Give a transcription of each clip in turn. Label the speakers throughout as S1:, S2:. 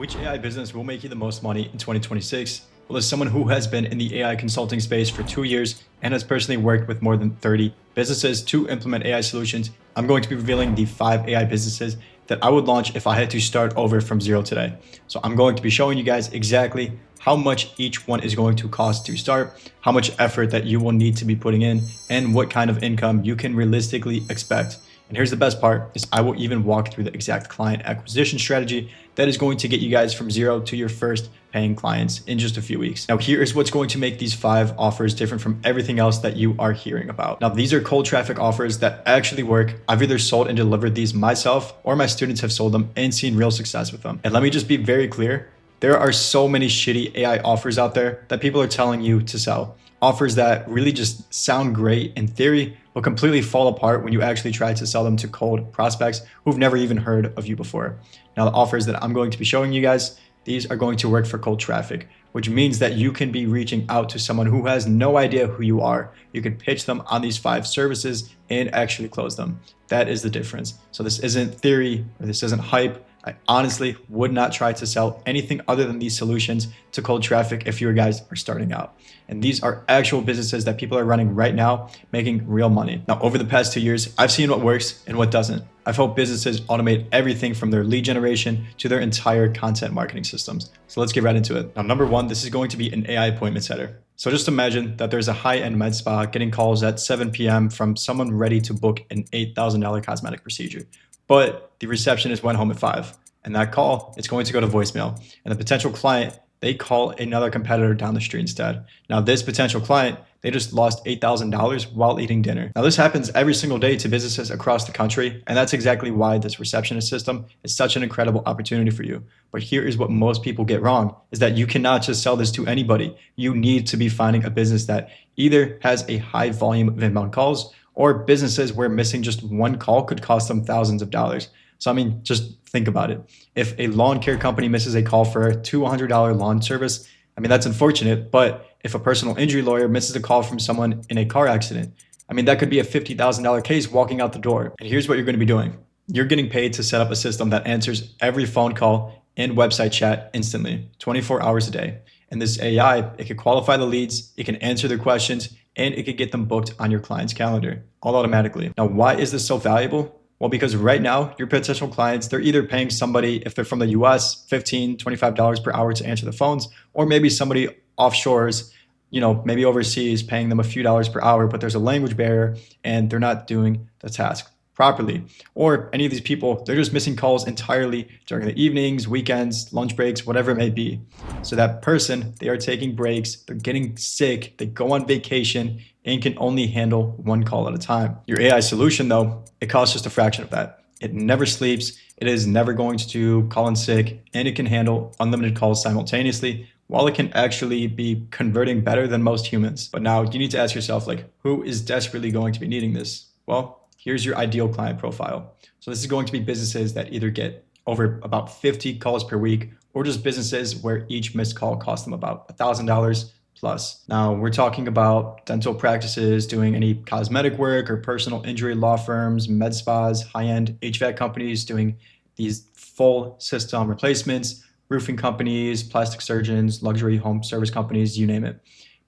S1: Which AI business will make you the most money in 2026? Well, as someone who has been in the AI consulting space for 2 years and has personally worked with more than 30 businesses to implement AI solutions, I'm going to be revealing the 5 AI businesses that I would launch if I had to start over from zero today. So I'm going to be showing you guys exactly how much each one is going to cost to start, how much effort that you will need to be putting in, and what kind of income you can realistically expect. And here's the best part is I will even walk through the exact client acquisition strategy that is going to get you guys from zero to your first paying clients in just a few weeks. Now, here is what's going to make these 5 offers different from everything else that you are hearing about. Now, these are cold traffic offers that actually work. I've either sold and delivered these myself or my students have sold them and seen real success with them. And let me just be very clear. There are so many shitty AI offers out there that people are telling you to sell. Offers that really just sound great in theory, but completely fall apart when you actually try to sell them to cold prospects who've never even heard of you before. Now, the offers that I'm going to be showing you guys, these are going to work for cold traffic, which means that you can be reaching out to someone who has no idea who you are. You can pitch them on these 5 services and actually close them. That is the difference. So this isn't theory or this isn't hype. I honestly would not try to sell anything other than these solutions to cold traffic if you guys are starting out. And these are actual businesses that people are running right now, making real money. Now, over the past 2 years, I've seen what works and what doesn't. I've helped businesses automate everything from their lead generation to their entire content marketing systems. So let's get right into it. Now, number 1, this is going to be an AI appointment setter. So just imagine that there's a high-end med spa getting calls at 7 p.m. from someone ready to book an $8,000 cosmetic procedure. But the receptionist went home at 5, and that call, it's going to go to voicemail. And the potential client, they call another competitor down the street instead. Now, this potential client, they just lost $8,000 while eating dinner. Now, this happens every single day to businesses across the country, and that's exactly why this receptionist system is such an incredible opportunity for you. But here is what most people get wrong, is that you cannot just sell this to anybody. You need to be finding a business that either has a high volume of inbound calls or businesses where missing just one call could cost them thousands of dollars. So, I mean, just think about it. If a lawn care company misses a call for a $200 lawn service, I mean, that's unfortunate. But if a personal injury lawyer misses a call from someone in a car accident, I mean, that could be a $50,000 case walking out the door. And here's what you're going to be doing. You're getting paid to set up a system that answers every phone call and website chat instantly, 24 hours a day. And this AI, it can qualify the leads, it can answer their questions, and it can get them booked on your client's calendar, all automatically. Now, why is this so valuable? Well, because right now, your potential clients, they're either paying somebody, if they're from the US, $15, $25 per hour to answer the phones, or maybe somebody offshores, maybe overseas, paying them a few dollars per hour, but there's a language barrier and they're not doing the task properly. Or any of these people, they're just missing calls entirely during the evenings, weekends, lunch breaks, whatever it may be. So that person, they are taking breaks, they're getting sick, they go on vacation, and can only handle one call at a time. Your AI solution, though, it costs just a fraction of that. It never sleeps, it is never going to call in sick, and it can handle unlimited calls simultaneously, while it can actually be converting better than most humans. But now you need to ask yourself, who is desperately going to be needing this? Well, here's your ideal client profile. So this is going to be businesses that either get over about 50 calls per week, or just businesses where each missed call costs them about $1,000 plus. Now, we're talking about dental practices doing any cosmetic work or personal injury law firms, med spas, high-end HVAC companies doing these full system replacements, roofing companies, plastic surgeons, luxury home service companies, you name it.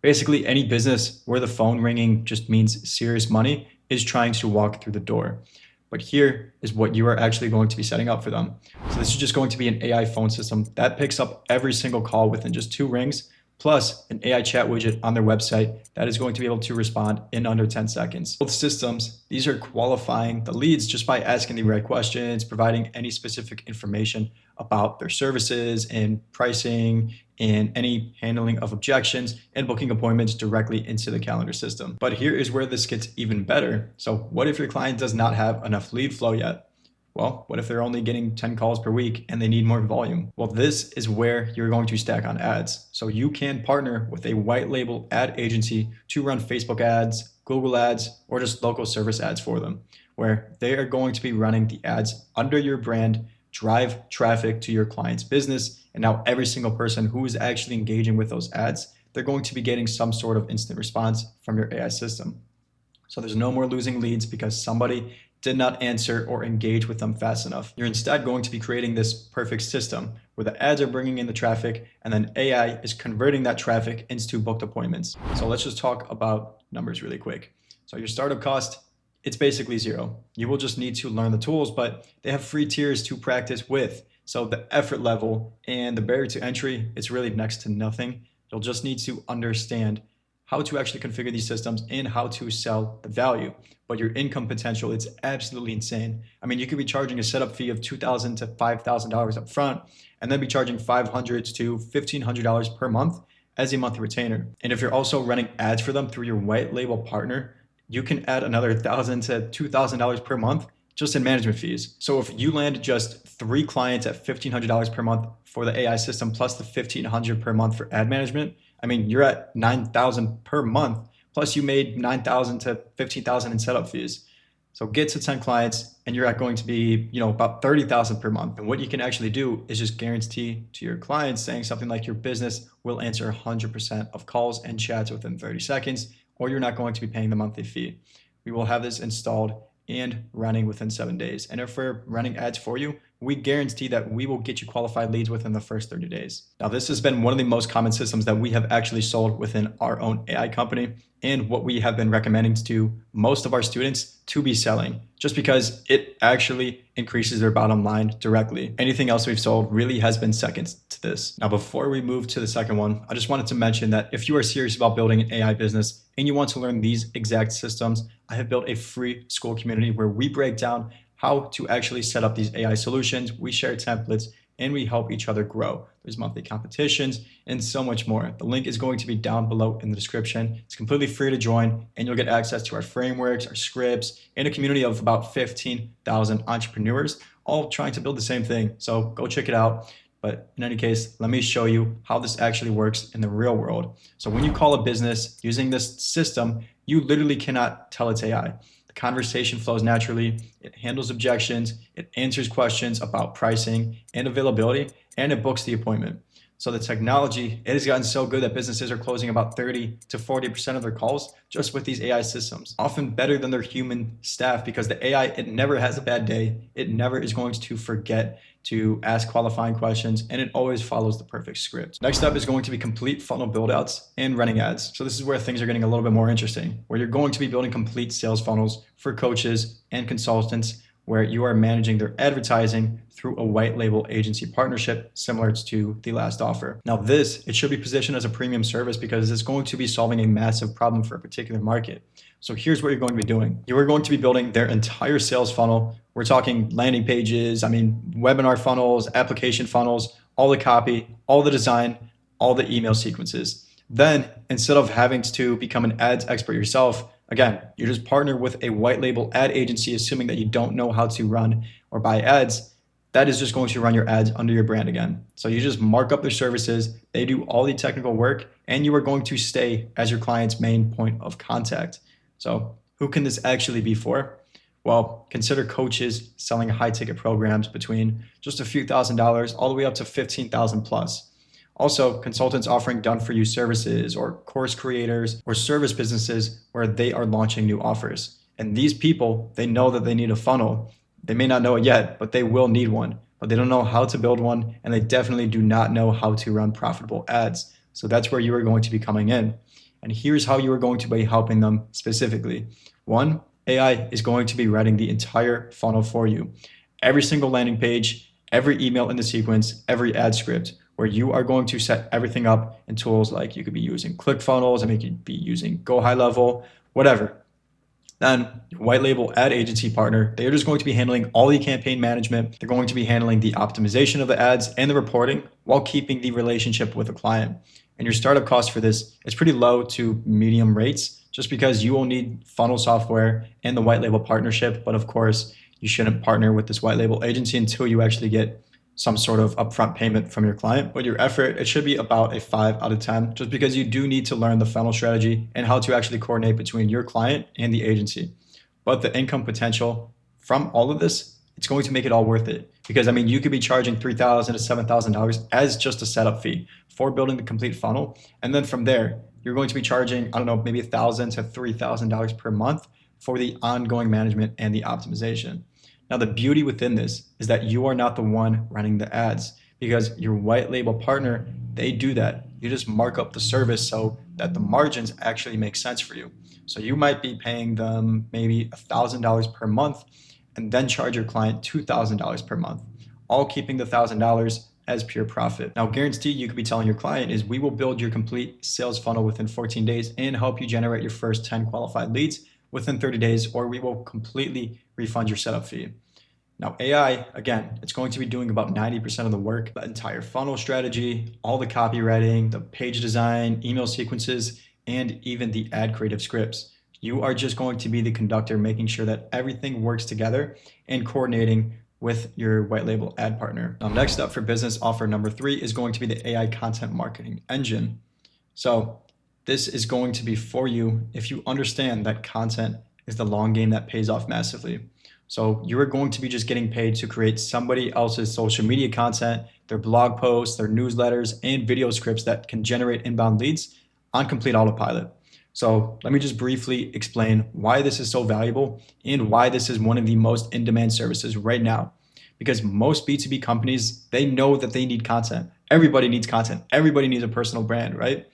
S1: Basically, any business where the phone ringing just means serious money is trying to walk through the door. But here is what you are actually going to be setting up for them. So this is just going to be an AI phone system that picks up every single call within just 2 rings, plus an AI chat widget on their website that is going to be able to respond in under 10 seconds. Both systems, these are qualifying the leads just by asking the right questions, providing any specific information about their services and pricing and any handling of objections and booking appointments directly into the calendar system. But here is where this gets even better. So what if your client does not have enough lead flow yet? Well, what if they're only getting 10 calls per week and they need more volume? Well, this is where you're going to stack on ads. So you can partner with a white label ad agency to run Facebook ads, Google ads, or just local service ads for them, where they are going to be running the ads under your brand, drive traffic to your client's business. And now every single person who is actually engaging with those ads, they're going to be getting some sort of instant response from your AI system. So there's no more losing leads because somebody did not answer or engage with them fast enough. You're instead going to be creating this perfect system where the ads are bringing in the traffic and then AI is converting that traffic into booked appointments. So let's just talk about numbers really quick. So your startup cost, it's basically zero. You will just need to learn the tools, but they have free tiers to practice with. So the effort level and the barrier to entry, it's really next to nothing. You'll just need to understand how to actually configure these systems and how to sell the value. But your income potential, it's absolutely insane. I mean, you could be charging a setup fee of $2,000 to $5,000 up front, and then be charging $500 to $1,500 per month as a monthly retainer. And if you're also running ads for them through your white label partner, you can add another $1,000 to $2,000 per month just in management fees. So if you land just 3 clients at $1,500 per month for the AI system plus the $1,500 per month for ad management, I mean, you're at $9,000 per month, plus you made $9,000 to $15,000 in setup fees. So get to 10 clients and you're at going to be, about $30,000 per month. And what you can actually do is just guarantee to your clients saying something like your business will answer 100% of calls and chats within 30 seconds, or you're not going to be paying the monthly fee. We will have this installed and running within 7 days. And if we're running ads for you, we guarantee that we will get you qualified leads within the first 30 days. Now, this has been one of the most common systems that we have actually sold within our own AI company, and what we have been recommending to most of our students to be selling, just because it actually increases their bottom line directly. Anything else we've sold really has been seconds to this. Now, before we move to the second one, I just wanted to mention that if you are serious about building an AI business and you want to learn these exact systems, I have built a free school community where we break down how to actually set up these AI solutions. We share templates and we help each other grow. There's monthly competitions and so much more. The link is going to be down below in the description. It's completely free to join and you'll get access to our frameworks, our scripts, and a community of about 15,000 entrepreneurs, all trying to build the same thing. So go check it out. But in any case, let me show you how this actually works in the real world. So when you call a business using this system, you literally cannot tell it's AI. The conversation flows naturally, it handles objections, it answers questions about pricing and availability, and it books the appointment. So the technology, it has gotten so good that businesses are closing about 30 to 40% of their calls just with these AI systems, often better than their human staff, because the AI, it never has a bad day. It never is going to forget to ask qualifying questions, and it always follows the perfect script. Next up is going to be complete funnel buildouts and running ads. So this is where things are getting a little bit more interesting, where you're going to be building complete sales funnels for coaches and consultants, where you are managing their advertising through a white label agency partnership similar to the last offer. Now this, it should be positioned as a premium service because it's going to be solving a massive problem for a particular market. So here's what you're going to be doing. You are going to be building their entire sales funnel. We're talking landing pages, webinar funnels, application funnels, all the copy, all the design, all the email sequences. Then instead of having to become an ads expert yourself, again, you just partner with a white label ad agency, assuming that you don't know how to run or buy ads. That is just going to run your ads under your brand again. So you just mark up their services, they do all the technical work, and you are going to stay as your client's main point of contact. So who can this actually be for? Well, consider coaches selling high ticket programs between just a few $1,000s all the way up to 15,000 plus. Also, consultants offering done-for-you services, or course creators or service businesses where they are launching new offers. And these people, they know that they need a funnel. They may not know it yet, but they will need one. But they don't know how to build one, and they definitely do not know how to run profitable ads. So that's where you are going to be coming in. And here's how you are going to be helping them specifically. One, AI is going to be writing the entire funnel for you. Every single landing page, every email in the sequence, every ad script, where you are going to set everything up in tools like you could be using ClickFunnels, you could be using Go High Level, whatever. Then your white label ad agency partner, they are just going to be handling all the campaign management. They're going to be handling the optimization of the ads and the reporting while keeping the relationship with the client. And your startup cost for this is pretty low to medium rates, just because you will need funnel software and the white label partnership. But of course, you shouldn't partner with this white label agency until you actually get some sort of upfront payment from your client. But your effort, it should be about a 5 out of 10, just because you do need to learn the funnel strategy and how to actually coordinate between your client and the agency. But the income potential from all of this, it's going to make it all worth it. Because you could be charging $3,000 to $7,000 as just a setup fee for building the complete funnel. And then from there, you're going to be charging, maybe $1,000 to $3,000 per month for the ongoing management and the optimization. Now, the beauty within this is that you are not the one running the ads because your white label partner, they do that. You just mark up the service so that the margins actually make sense for you. So you might be paying them maybe $1,000 per month and then charge your client $2,000 per month, all keeping the $1,000 as pure profit. Now, guarantee you could be telling your client is we will build your complete sales funnel within 14 days and help you generate your first 10 qualified leads within 30 days, or we will completely refund your setup fee. Now, AI, again, it's going to be doing about 90% of the work, the entire funnel strategy, all the copywriting, the page design, email sequences, and even the ad creative scripts. You are just going to be the conductor, making sure that everything works together and coordinating with your white label ad partner. Now, next up for business offer number 3 is going to be the AI content marketing engine. So this is going to be for you if you understand that content is the long game that pays off massively. So you are going to be just getting paid to create somebody else's social media content, their blog posts, their newsletters, and video scripts that can generate inbound leads on complete autopilot. So let me just briefly explain why this is so valuable and why this is one of the most in-demand services right now. Because most B2B companies, they know that they need content. Everybody needs content. Everybody needs a personal brand, right?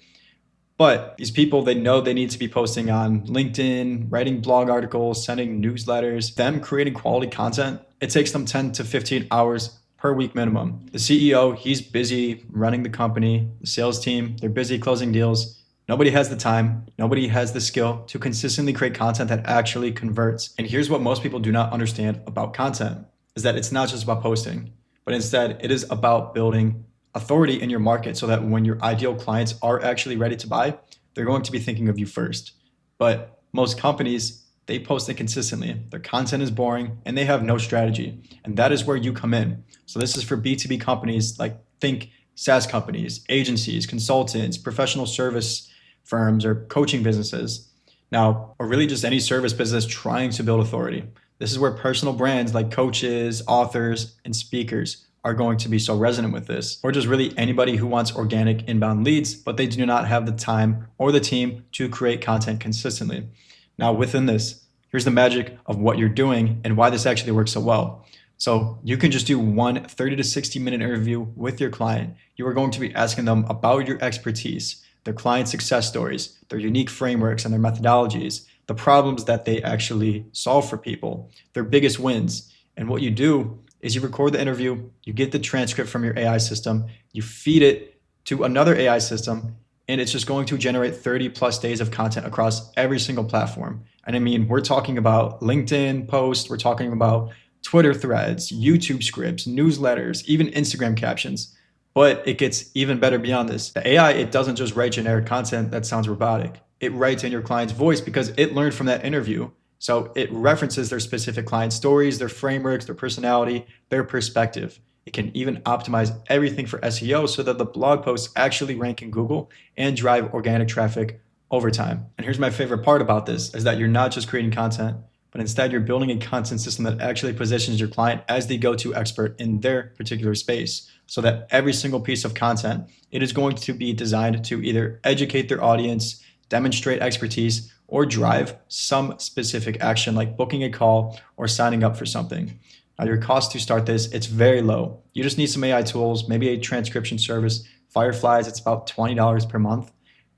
S1: But these people, they know they need to be posting on LinkedIn, writing blog articles, sending newsletters, them creating quality content. It takes them 10 to 15 hours per week minimum. The CEO, he's busy running the company. The sales team, they're busy closing deals. Nobody has the time. Nobody has the skill to consistently create content that actually converts. And here's what most people do not understand about content is that it's not just about posting, but instead it is about building authority in your market so that when your ideal clients are actually ready to buy, they're going to be thinking of you first. But most companies, they post inconsistently. Their content is boring and they have no strategy. And that is where you come in. So this is for B2B companies, like think SaaS companies, agencies, consultants, professional service firms, or coaching businesses. Now, or really just any service business trying to build authority. This is where personal brands like coaches, authors, and speakers are going to be so resonant with this, or just really anybody who wants organic inbound leads, but they do not have the time or the team to create content consistently. Now, within this, here's the magic of what you're doing and why this actually works so well. So you can just do one 30 to 60 minute interview with your client. You are going to be asking them about your expertise, their client success stories, their unique frameworks and their methodologies, the problems that they actually solve for people, their biggest wins. And what you do is you record the interview, you get the transcript from your AI system, you feed it to another AI system, and it's just going to generate 30 plus days of content across every single platform. And I mean, we're talking about LinkedIn posts, we're talking about Twitter threads, YouTube scripts, newsletters, even Instagram captions. But it gets even better beyond this. The AI, it doesn't just write generic content that sounds robotic. It writes in your client's voice because it learned from that interview. So it references their specific client stories, their frameworks, their personality, their perspective. It can even optimize everything for SEO so that the blog posts actually rank in Google and drive organic traffic over time. And here's my favorite part about this is that you're not just creating content, but instead you're building a content system that actually positions your client as the go-to expert in their particular space so that every single piece of content, it is going to be designed to either educate their audience, demonstrate expertise, or drive some specific action like booking a call or signing up for something. Now, your cost to start this, it's very low. You just need some AI tools, maybe a transcription service. Fireflies, it's about $20 per month.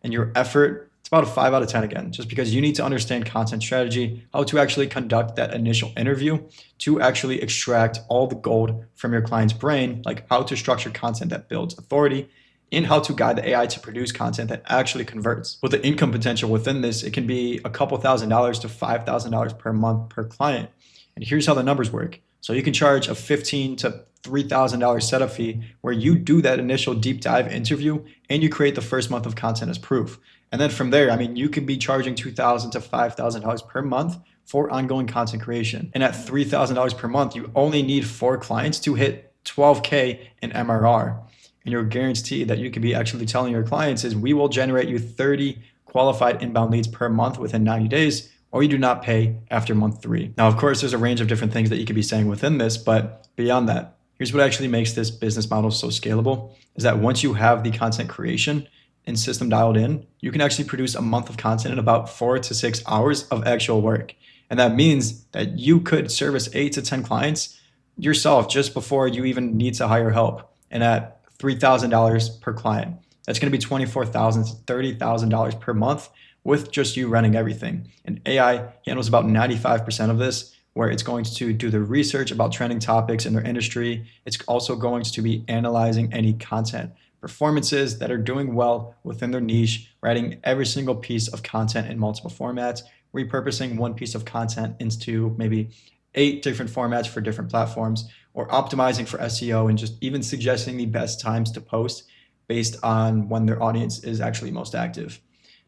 S1: And your effort, it's about a 5 out of 10 again, just because you need to understand content strategy, how to actually conduct that initial interview to actually extract all the gold from your client's brain, like how to structure content that builds authority, and how to guide the AI to produce content that actually converts. With the income potential within this, it can be a couple $1,000s to $5,000 per month per client. And here's how the numbers work. So you can charge a $1,500 to $3,000 setup fee where you do that initial deep dive interview and you create the first month of content as proof. And then from there, I mean, you can be charging $2,000 to $5,000 per month for ongoing content creation. And at $3,000 per month, you only need 4 clients to hit 12K in MRR. And your guarantee that you can be actually telling your clients is we will generate you 30 qualified inbound leads per month within 90 days, or you do not pay after month 3. Now, of course, there's a range of different things that you could be saying within this, but beyond that, here's what actually makes this business model so scalable is that once you have the content creation and system dialed in, you can actually produce a month of content in about 4 to 6 hours of actual work. And that means that you could service 8 to 10 clients yourself just before you even need to hire help. And at $3,000 per client, that's going to be $24,000 to $30,000 per month with just you running everything. And AI handles about 95% of this, where it's going to do the research about trending topics in their industry. It's also going to be analyzing any content performances that are doing well within their niche, writing every single piece of content in multiple formats, repurposing one piece of content into maybe 8 different formats for different platforms, or optimizing for SEO and just even suggesting the best times to post based on when their audience is actually most active.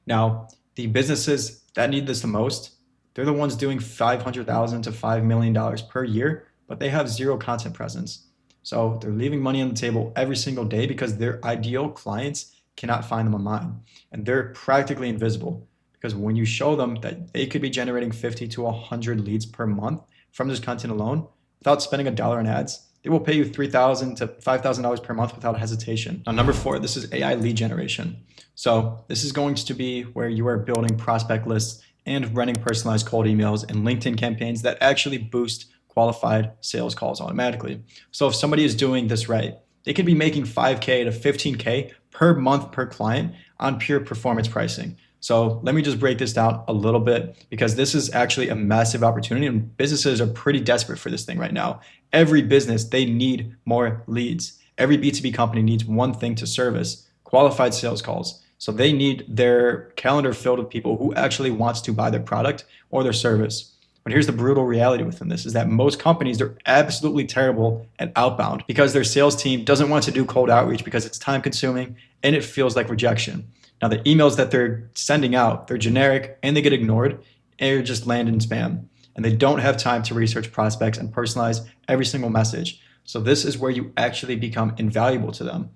S1: Now, the businesses that need this the most, they're the ones doing $500,000 to $5 million per year, but they have zero content presence. So they're leaving money on the table every single day because their ideal clients cannot find them online. And they're practically invisible because when you show them that they could be generating 50 to 100 leads per month from this content alone, without spending $1 on ads, they will pay you $3,000 to $5,000 per month without hesitation. Now, number 4, this is AI lead generation. So this is going to be where you are building prospect lists and running personalized cold emails and LinkedIn campaigns that actually boost qualified sales calls automatically. So if somebody is doing this right, they could be making 5K to 15K per month per client on pure performance pricing. So let me just break this down a little bit because this is actually a massive opportunity and businesses are pretty desperate for this thing right now. Every business, they need more leads. Every B2B company needs one thing to service: qualified sales calls. So they need their calendar filled with people who actually wants to buy their product or their service. But here's the brutal reality within this is that most companies, they're absolutely terrible at outbound because their sales team doesn't want to do cold outreach because it's time consuming and it feels like rejection. Now, the emails that they're sending out, they're generic and they get ignored and just land in spam. And they don't have time to research prospects and personalize every single message. So this is where you actually become invaluable to them.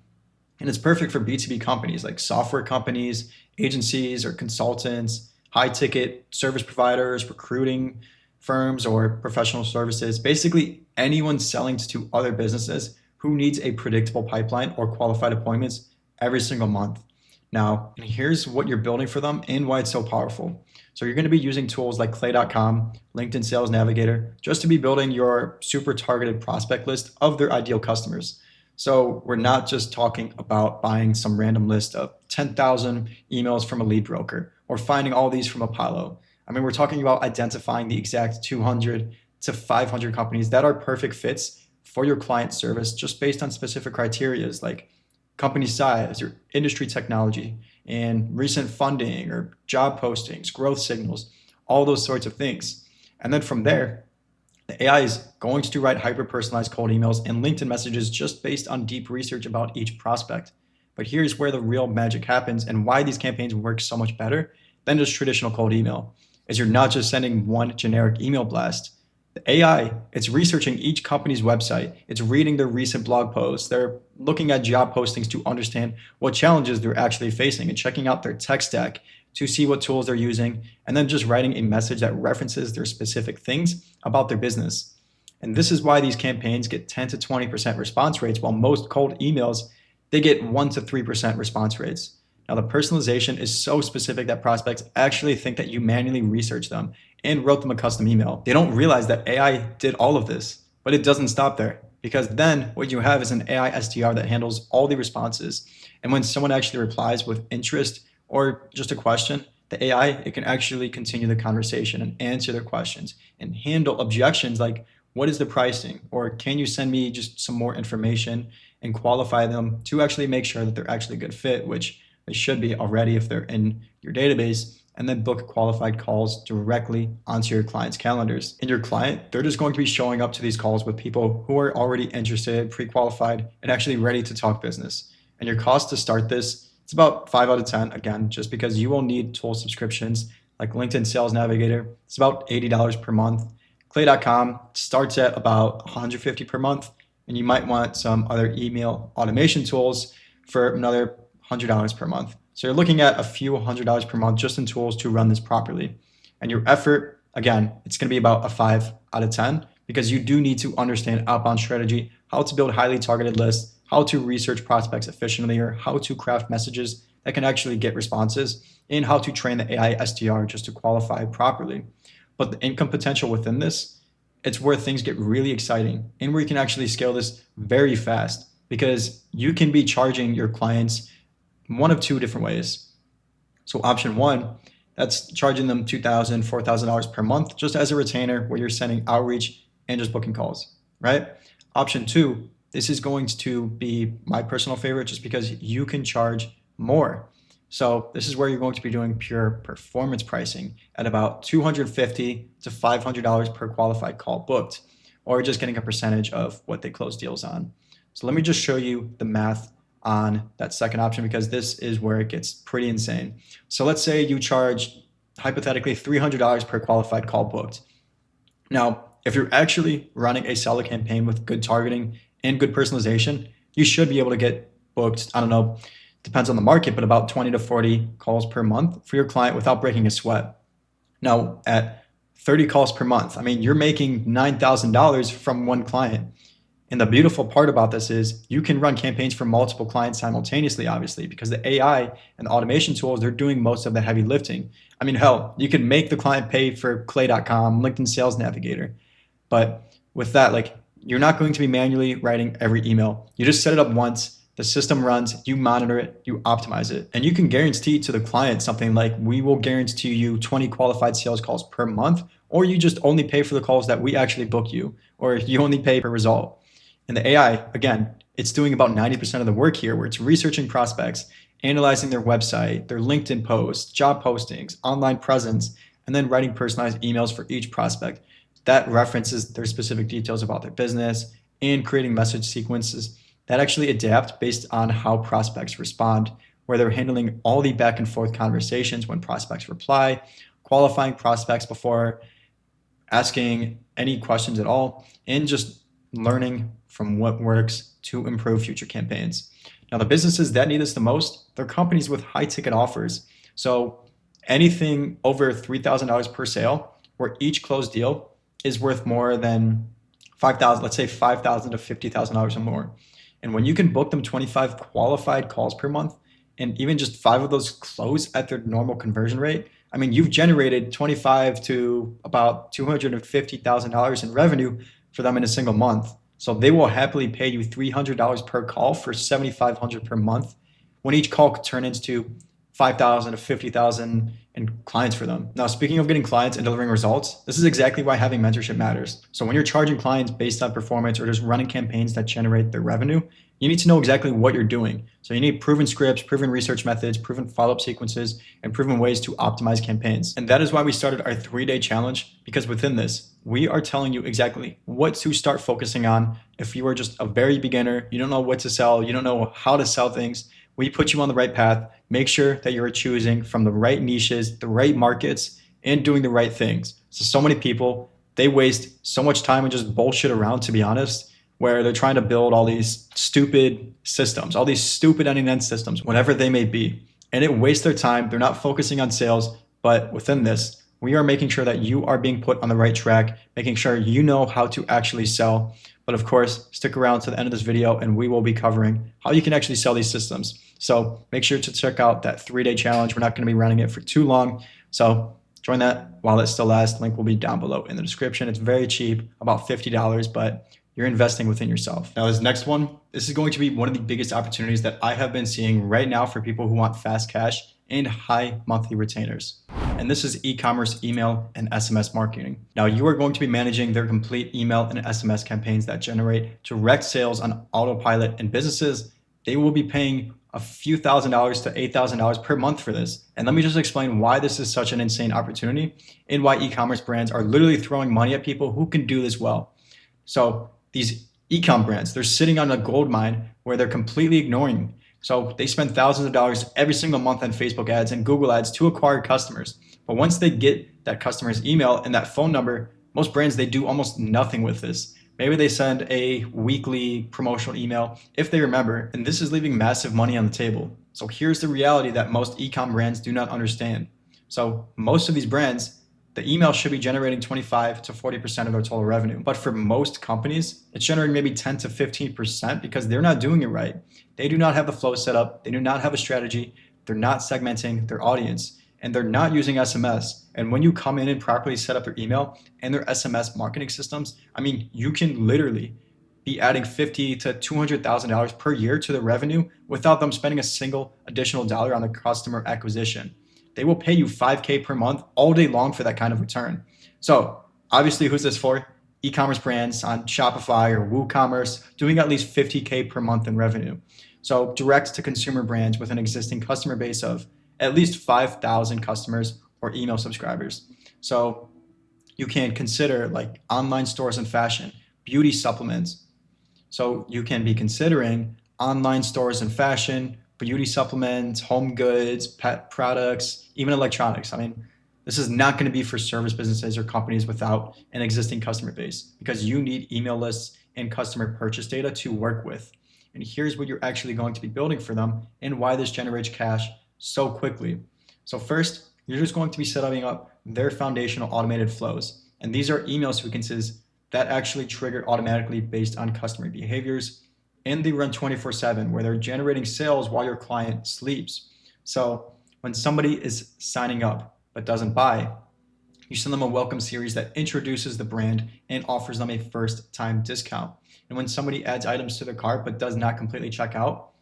S1: And it's perfect for B2B companies like software companies, agencies or consultants, high ticket service providers, recruiting firms, or professional services. Basically, anyone selling to other businesses who needs a predictable pipeline or qualified appointments every single month. Now, here's what you're building for them and why it's so powerful. So you're going to be using tools like Clay.com, LinkedIn Sales Navigator, just to be building your super targeted prospect list of their ideal customers. So we're not just talking about buying some random list of 10,000 emails from a lead broker or finding all these from Apollo. I mean, we're talking about identifying the exact 200 to 500 companies that are perfect fits for your client service just based on specific criteria like company size, your industry technology, and recent funding or job postings, growth signals, all those sorts of things. And then from there, the AI is going to write hyper-personalized cold emails and LinkedIn messages just based on deep research about each prospect. But here's where the real magic happens and why these campaigns work so much better than just traditional cold email, is you're not just sending one generic email blast. The AI, it's researching each company's website. It's reading their recent blog posts. They're looking at job postings to understand what challenges they're actually facing and checking out their tech stack to see what tools they're using, and then just writing a message that references their specific things about their business. And this is why these campaigns get 10 to 20% response rates, while most cold emails, they get 1 to 3% response rates. Now, the personalization is so specific that prospects actually think that you manually researched them and wrote them a custom email. They don't realize that AI did all of this, but it doesn't stop there, because then what you have is an AI SDR that handles all the responses. And when someone actually replies with interest or just a question, the AI, it can actually continue the conversation and answer their questions and handle objections like, what is the pricing? Or can you send me just some more information, and qualify them to actually make sure that they're actually a good fit, which they should be already if they're in your database, and then book qualified calls directly onto your client's calendars. And your client, they're just going to be showing up to these calls with people who are already interested, pre-qualified, and actually ready to talk business. And your cost to start this, it's about 5 out of 10, again, just because you will need tool subscriptions like LinkedIn Sales Navigator. It's about $80 per month. Clay.com starts at about $150 per month, and you might want some other email automation tools for another $100 per month. So you're looking at a few $100s per month just in tools to run this properly. And your effort, again, it's going to be about a 5 out of 10 because you do need to understand outbound strategy, how to build highly targeted lists, how to research prospects efficiently, or how to craft messages that can actually get responses, and how to train the AI SDR just to qualify properly. But the income potential within this, it's where things get really exciting and where you can actually scale this very fast, because you can be charging your clients one of two different ways. So option one, that's charging them $2,000, $4,000 per month just as a retainer where you're sending outreach and just booking calls, right? Option two, this is going to be my personal favorite just because you can charge more. So this is where you're going to be doing pure performance pricing at about $250 to $500 per qualified call booked, or just getting a percentage of what they close deals on. So let me just show you the math on that second option, because this is where it gets pretty insane. So let's say you charge hypothetically $300 per qualified call booked. Now, if you're actually running a solid campaign with good targeting and good personalization, you should be able to get booked, I don't know, depends on the market, but about 20 to 40 calls per month for your client without breaking a sweat. Now, at 30 calls per month, I mean, you're making $9,000 from one client. And the beautiful part about this is you can run campaigns for multiple clients simultaneously, obviously, because the AI and the automation tools, they're doing most of the heavy lifting. I mean, hell, you can make the client pay for Clay.com, LinkedIn Sales Navigator. But with that, like, you're not going to be manually writing every email. You just set it up once, the system runs, you monitor it, you optimize it. And you can guarantee to the client something like, we will guarantee you 20 qualified sales calls per month, or you just only pay for the calls that we actually book you, or you only pay per result. And the AI, again, it's doing about 90% of the work here, where it's researching prospects, analyzing their website, their LinkedIn posts, job postings, online presence, and then writing personalized emails for each prospect that references their specific details about their business, and creating message sequences that actually adapt based on how prospects respond, where they're handling all the back and forth conversations when prospects reply, qualifying prospects before asking any questions at all, and just learning from what works to improve future campaigns. Now, the businesses that need this the most, they're companies with high ticket offers. So anything over $3,000 per sale, where each closed deal is worth more than 5,000, let's say 5,000 to $50,000 or more. And when you can book them 25 qualified calls per month, and even just 5 of those close at their normal conversion rate, I mean, you've generated 25 to about $250,000 in revenue for them in a single month. So they will happily pay you $300 per call for $7,500 per month, when each call could turn into 5,000 to 50,000 in clients for them. Now, speaking of getting clients and delivering results, this is exactly why having mentorship matters. So when you're charging clients based on performance or just running campaigns that generate their revenue, you need to know exactly what you're doing. So you need proven scripts, proven research methods, proven follow-up sequences, and proven ways to optimize campaigns. And that is why we started our 3-day challenge, because within this, we are telling you exactly what to start focusing on. If you are just a very beginner, you don't know what to sell, you don't know how to sell things, we put you on the right path. Make sure that you're choosing from the right niches, the right markets, and doing the right things. So many people, they waste so much time and just bullshit around, to be honest, where they're trying to build all these stupid systems, all these stupid end-to-end systems, whatever they may be. And it wastes their time. They're not focusing on sales. But within this, we are making sure that you are being put on the right track, making sure you know how to actually sell. But of course, stick around to the end of this video and we will be covering how you can actually sell these systems. So make sure to check out that 3-day challenge. We're not going to be running it for too long. So join that while it still lasts. Link will be down below in the description. It's very cheap, about $50, but you're investing within yourself. Now, this next one, this is going to be one of the biggest opportunities that I have been seeing right now for people who want fast cash and high monthly retainers. And this is e-commerce, email, and SMS marketing. Now, you are going to be managing their complete email and SMS campaigns that generate direct sales on autopilot, and businesses, they will be paying a few $1,000s to $8,000 per month for this. And let me just explain why this is such an insane opportunity and why e-commerce brands are literally throwing money at people who can do this well. So these e-com brands, they're sitting on a gold mine where they're completely ignoring. So they spend thousands of dollars every single month on Facebook ads and Google ads to acquire customers. But once they get that customer's email and that phone number, most brands, they do almost nothing with this. Maybe they send a weekly promotional email if they remember, and this is leaving massive money on the table. So here's the reality that most e-com brands do not understand. So most of these brands, the email should be generating 25 to 40% of their total revenue. But for most companies, it's generating maybe 10 to 15% because they're not doing it right. They do not have the flow set up. They do not have a strategy. They're not segmenting their audience. and they're not using SMS. And when you come in and properly set up their email and their SMS marketing systems, I mean, you can literally be adding $50 to $200,000 per year to the revenue without them spending a single additional dollar on the customer acquisition. They will pay you $5K per month all day long for that kind of return. So obviously, who's this for? E-commerce brands on Shopify or WooCommerce doing at least $50K per month in revenue. So direct to consumer brands with an existing customer base of at least 5,000 customers or email subscribers. So you can consider like online stores and fashion, beauty supplements. So you can be considering online stores and fashion, beauty supplements, home goods, pet products, even electronics. I mean, this is not going to be for service businesses or companies without an existing customer base because you need email lists and customer purchase data to work with. And here's what you're actually going to be building for them and why this generates cash so quickly. So first, you're just going to be setting up their foundational automated flows. And these are email sequences that actually trigger automatically based on customer behaviors. And they run 24/7 where they're generating sales while your client sleeps. So when somebody is signing up but doesn't buy, you send them a welcome series that introduces the brand and offers them a first time discount. And when somebody adds items to their cart but does not completely check out,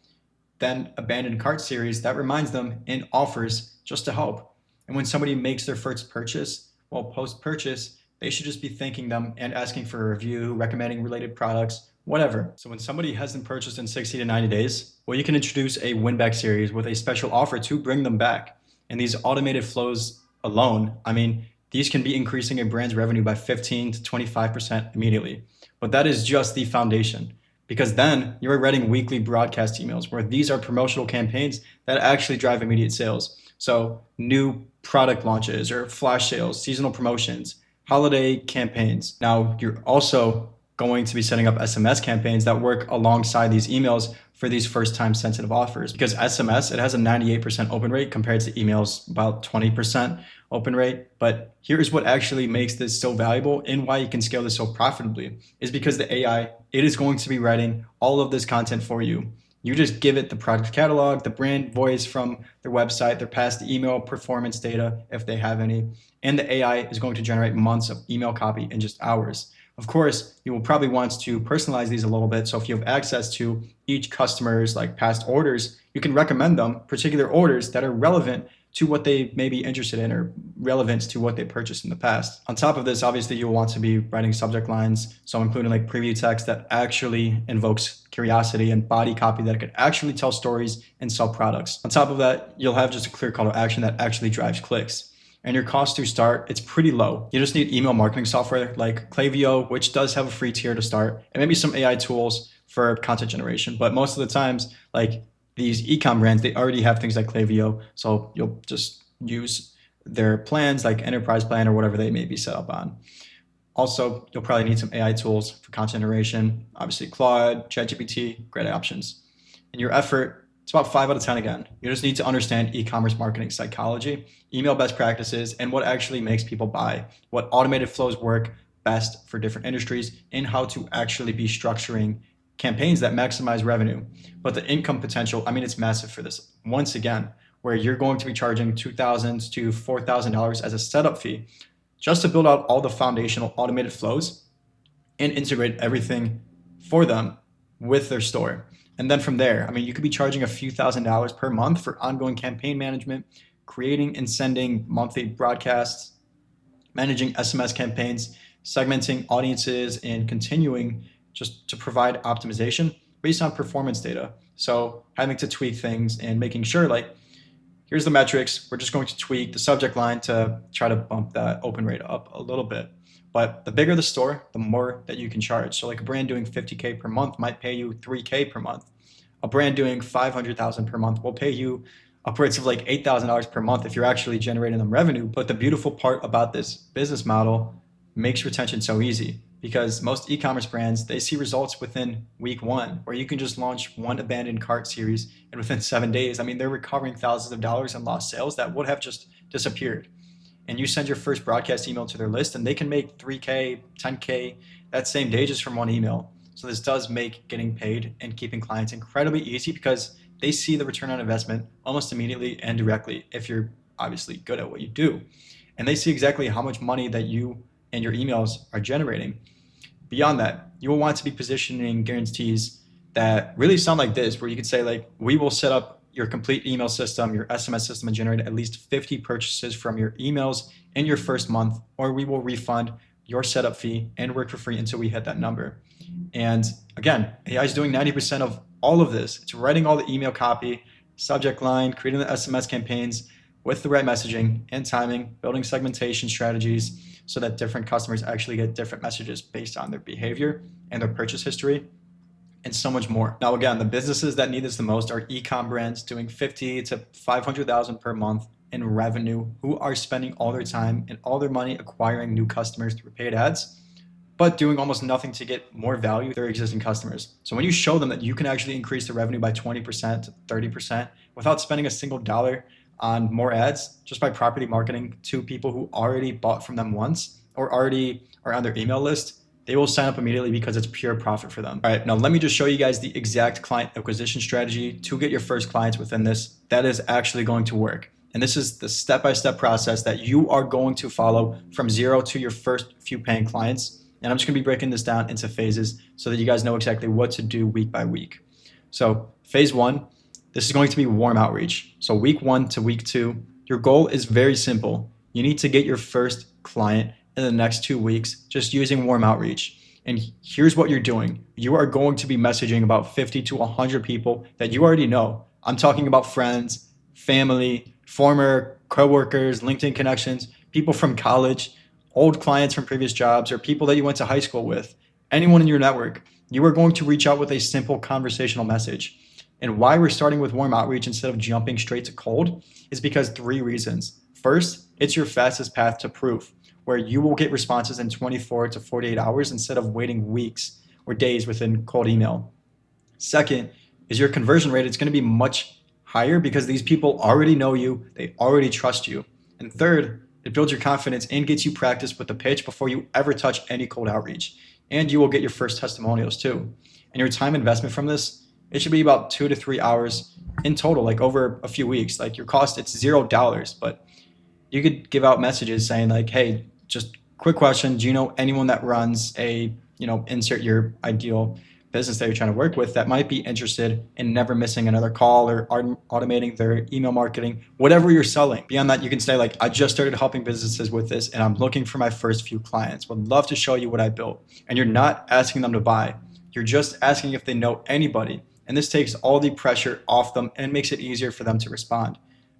S1: then abandoned cart series that reminds them and offers just to help. And when somebody makes their first purchase, well, post purchase, they should just be thanking them and asking for a review, recommending related products, whatever. So when somebody hasn't purchased in 60 to 90 days, well, you can introduce a win back series with a special offer to bring them back. And these automated flows alone, I mean, these can be increasing a brand's revenue by 15 to 25% immediately. But that is just the foundation, because then you're writing weekly broadcast emails where these are promotional campaigns that actually drive immediate sales. So new product launches or flash sales, seasonal promotions, holiday campaigns. Now you're also going to be setting up SMS campaigns that work alongside these emails for these first time sensitive offers, because SMS, it has a 98% open rate compared to emails about 20% open rate. But here's what actually makes this so valuable and why you can scale this so profitably is because the AI, it is going to be writing all of this content for you. You just give it the product catalog, the brand voice from their website, their past email performance data, if they have any, and the AI is going to generate months of email copy in just hours. Of course, you will probably want to personalize these a little bit. So if you have access to each customer's like past orders, you can recommend them particular orders that are relevant to what they may be interested in or relevant to what they purchased in the past. On top of this, obviously you'll want to be writing subject lines. So including like preview text that actually invokes curiosity and body copy that could actually tell stories and sell products. On top of that, you'll have just a clear call to action that actually drives clicks. And your cost to start, it's pretty low. You just need email marketing software like Klaviyo, which does have a free tier to start, and maybe some AI tools for content generation. But most of the times, like these e-com brands, they already have things like Klaviyo. So you'll just use their plans like enterprise plan or whatever they may be set up on. Also, you'll probably need some AI tools for content generation. Obviously, Claude, ChatGPT, great options. And your effort, it's about 5 out of 10 again. You just need to understand e-commerce marketing psychology, email best practices, and what actually makes people buy, what automated flows work best for different industries, and how to actually be structuring campaigns that maximize revenue. But the income potential, I mean, it's massive for this. Once again, where you're going to be charging $2,000 to $4,000 as a setup fee just to build out all the foundational automated flows and integrate everything for them with their store. And then from there, I mean, you could be charging a few $1,000s per month for ongoing campaign management, creating and sending monthly broadcasts, managing SMS campaigns, segmenting audiences, and continuing just to provide optimization based on performance data. So having to tweak things and making sure like, here's the metrics, we're just going to tweak the subject line to try to bump that open rate up a little bit. But the bigger the store, the more that you can charge. So like a brand doing 50K per month might pay you 3K per month. A brand doing 500,000 per month will pay you upwards of like $8,000 per month if you're actually generating them revenue. But the beautiful part about this business model makes retention so easy because most e-commerce brands, they see results within week 1, where you can just launch one abandoned cart series and within 7 days, I mean, they're recovering thousands of dollars in lost sales that would have just disappeared. And you send your first broadcast email to their list and they can make 3K, 10K that same day just from one email. So this does make getting paid and keeping clients incredibly easy because they see the return on investment almost immediately and directly if you're obviously good at what you do. And they see exactly how much money that you and your emails are generating. Beyond that, you will want to be positioning guarantees that really sound like this, where you could say like, we will set up your complete email system, your SMS system, and generate at least 50 purchases from your emails in your first month, or we will refund your setup fee and work for free until we hit that number. And again, AI is doing 90% of all of this. It's writing all the email copy, subject line, creating the SMS campaigns with the right messaging and timing, building segmentation strategies so that different customers actually get different messages based on their behavior and their purchase history, and so much more. Now, again, the businesses that need this the most are e-com brands doing 50 to 500,000 per month in revenue, who are spending all their time and all their money acquiring new customers through paid ads, but doing almost nothing to get more value to their existing customers. So when you show them that you can actually increase the revenue by 20% to 30% without spending a single dollar on more ads, just by properly marketing to people who already bought from them once or already are on their email list, they will sign up immediately because it's pure profit for them. All right, now let me just show you guys the exact client acquisition strategy to get your first clients within this that is actually going to work. And this is the step-by-step process that you are going to follow from zero to your first few paying clients. And I'm just gonna be breaking this down into phases so that you guys know exactly what to do week by week. So phase one, this is going to be warm outreach. So week 1 to week 2, your goal is very simple. You need to get your first client in the next 2 weeks just using warm outreach. And here's what you're doing. You are going to be messaging about 50 to 100 people that you already know. I'm talking about friends, family, former coworkers, LinkedIn connections, people from college, old clients from previous jobs, or people that you went to high school with, anyone in your network. You are going to reach out with a simple conversational message. And why we're starting with warm outreach instead of jumping straight to cold is because 3 reasons. First, it's your fastest path to proof, where you will get responses in 24 to 48 hours instead of waiting weeks or days within cold email. Second is your conversion rate. It's going to be much higher because these people already know you, they already trust you. And third, it builds your confidence and gets you practice with the pitch before you ever touch any cold outreach. And you will get your first testimonials too. And your time investment from this, it should be about 2 to 3 hours in total, like over a few weeks. Like your cost, it's $0, but you could give out messages saying like, hey, just quick question. Do you know anyone that runs a, insert your ideal business that you're trying to work with that might be interested in never missing another call or automating their email marketing, whatever you're selling. Beyond that, you can say like, I just started helping businesses with this and I'm looking for my first few clients. Would love to show you what I built. And you're not asking them to buy. You're just asking if they know anybody. And this takes all the pressure off them and makes it easier for them to respond.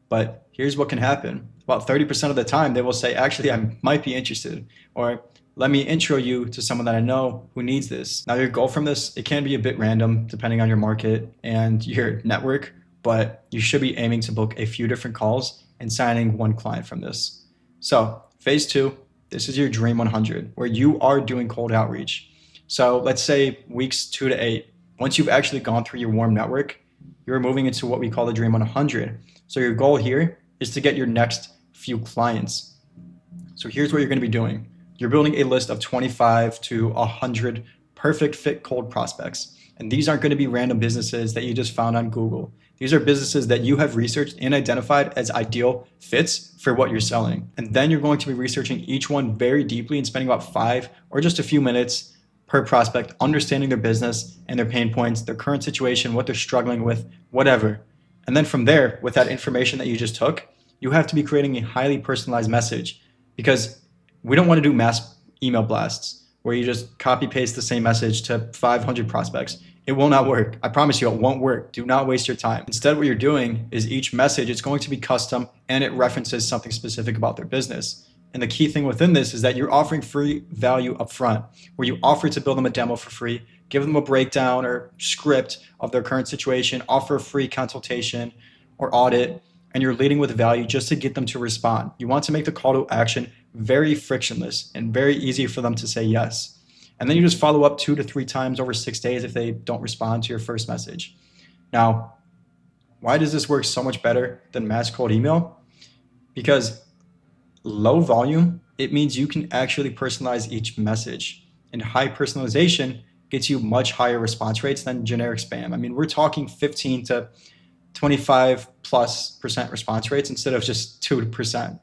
S1: But here's what can happen. About 30% of the time, they will say, actually, I might be interested, or let me intro you to someone that I know who needs this. Now, your goal from this, it can be a bit random depending on your market and your network, but you should be aiming to book a few different calls and signing one client from this. So phase 2, this is your dream 100, where you are doing cold outreach. So let's say weeks 2 to 8. Once you've actually gone through your warm network, you're moving into what we call the dream 100. So your goal here is to get your next few clients. So here's what you're going to be doing. You're building a list of 25 to 100 perfect fit cold prospects. And these aren't going to be random businesses that you just found on Google. These are businesses that you have researched and identified as ideal fits for what you're selling. And then you're going to be researching each one very deeply and spending about 5 or just a few minutes per prospect, understanding their business and their pain points, their current situation, what they're struggling with, whatever. And then from there, with that information that you just took, you have to be creating a highly personalized message, because we don't want to do mass email blasts where you just copy paste the same message to 500 prospects. It will not work. I promise you, it won't work. Do not waste your time. Instead, what you're doing is each message, it's going to be custom and it references something specific about their business. And the key thing within this is that you're offering free value up front, where you offer to build them a demo for free, give them a breakdown or script of their current situation, offer a free consultation or audit, and you're leading with value just to get them to respond. You want to make the call to action very frictionless and very easy for them to say yes. And then you just follow up 2 to 3 times over 6 days if they don't respond to your first message. Now, why does this work so much better than mass cold email? Because low volume, it means you can actually personalize each message. And high personalization gets you much higher response rates than generic spam. I mean, we're talking 15 to 25 plus percent response rates instead of just 2%.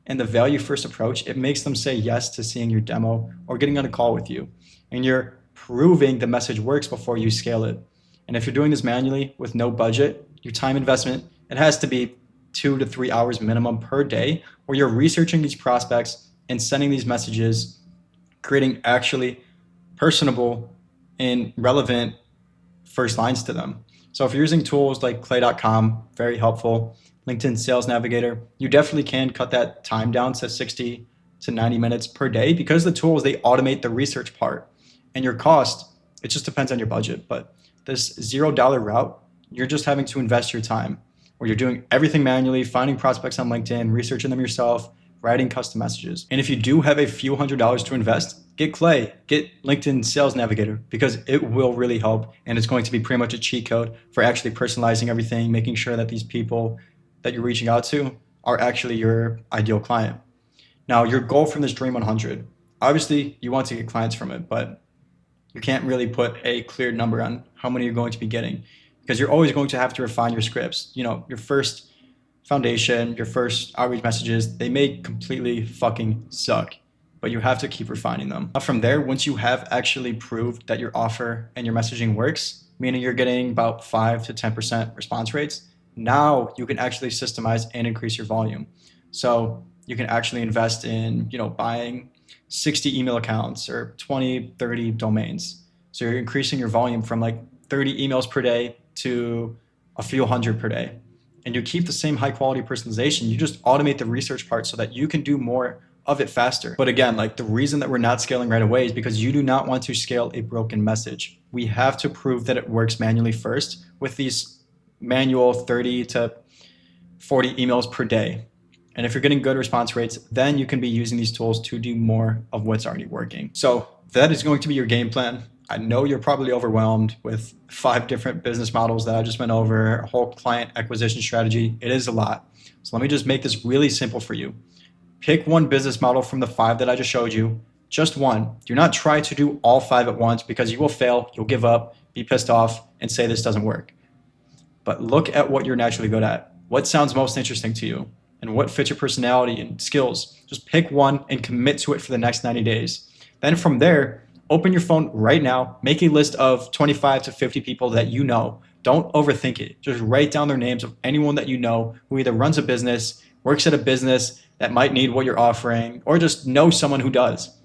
S1: And the value first approach, it makes them say yes to seeing your demo or getting on a call with you. And you're proving the message works before you scale it. And if you're doing this manually with no budget, your time investment, it has to be 2 to 3 hours minimum per day where you're researching these prospects and sending these messages, creating actually personable and relevant first lines to them. So if you're using tools like clay.com, very helpful, LinkedIn Sales Navigator, you definitely can cut that time down to 60 to 90 minutes per day because the tools, they automate the research part. And your cost, it just depends on your budget. But this $0 route, you're just having to invest your time where you're doing everything manually, finding prospects on LinkedIn, researching them yourself, writing custom messages. And if you do have a few $100s to invest, get Clay, get LinkedIn Sales Navigator because it will really help. And it's going to be pretty much a cheat code for actually personalizing everything, making sure that these people that you're reaching out to are actually your ideal client. Now, your goal from this Dream 100, obviously you want to get clients from it, but you can't really put a clear number on how many you're going to be getting because you're always going to have to refine your scripts. You know, your first foundation, your first outreach messages, they may completely fucking suck, but you have to keep refining them. From there, once you have actually proved that your offer and your messaging works, meaning you're getting about 5 to 10% response rates, now you can actually systemize and increase your volume. So you can actually invest in, buying 60 email accounts or 20, 30 domains. So you're increasing your volume from like 30 emails per day to a few hundred per day. And you keep the same high quality personalization. You just automate the research part so that you can do more of it faster. But again, like the reason that we're not scaling right away is because you do not want to scale a broken message. We have to prove that it works manually first with these manual 30 to 40 emails per day. And if you're getting good response rates, then you can be using these tools to do more of what's already working. So that is going to be your game plan. I know you're probably overwhelmed with 5 different business models that I just went over, a whole client acquisition strategy. It is a lot. So let me just make this really simple for you. Pick one business model from the 5 that I just showed you, just one. Do not try to do all 5 at once because you will fail, you'll give up, be pissed off, and say this doesn't work. But look at what you're naturally good at. What sounds most interesting to you? And what fits your personality and skills? Just pick one and commit to it for the next 90 days. Then from there, open your phone right now, make a list of 25 to 50 people that you know. Don't overthink it. Just write down their names of anyone that you know who either runs a business, works at a business that might need what you're offering, or just know someone who does.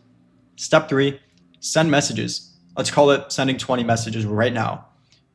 S1: Step 3, send messages. Let's call it sending 20 messages right now.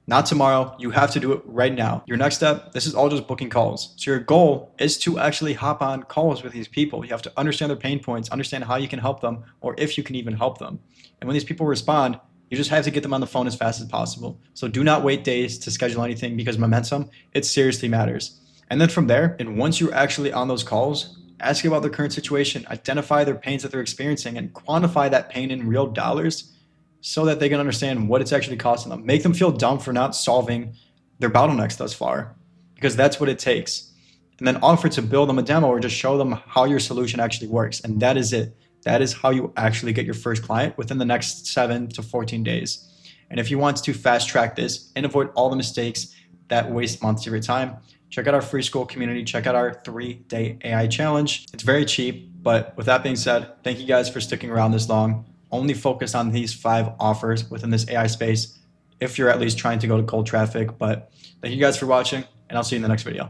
S1: Not tomorrow, you have to do it right now. Your next step, this is all just booking calls. So your goal is to actually hop on calls with these people. You have to understand their pain points, understand how you can help them, or if you can even help them. And when these people respond, you just have to get them on the phone as fast as possible. So do not wait days to schedule anything because momentum, it seriously matters. And then from there, and once you're actually on those calls, ask about their current situation, identify their pains that they're experiencing, and quantify that pain in real dollars so that they can understand what it's actually costing them. Make them feel dumb for not solving their bottlenecks thus far, because that's what it takes. And then offer to build them a demo or just show them how your solution actually works. And that is it. That is how you actually get your first client within the next 7 to 14 days. And if you want to fast track this and avoid all the mistakes that waste months of your time, check out our free school community. Check out our 3-day AI challenge. It's very cheap. But with that being said, thank you guys for sticking around this long. Only focus on these 5 offers within this AI space if you're at least trying to go to cold traffic. But thank you guys for watching, and I'll see you in the next video.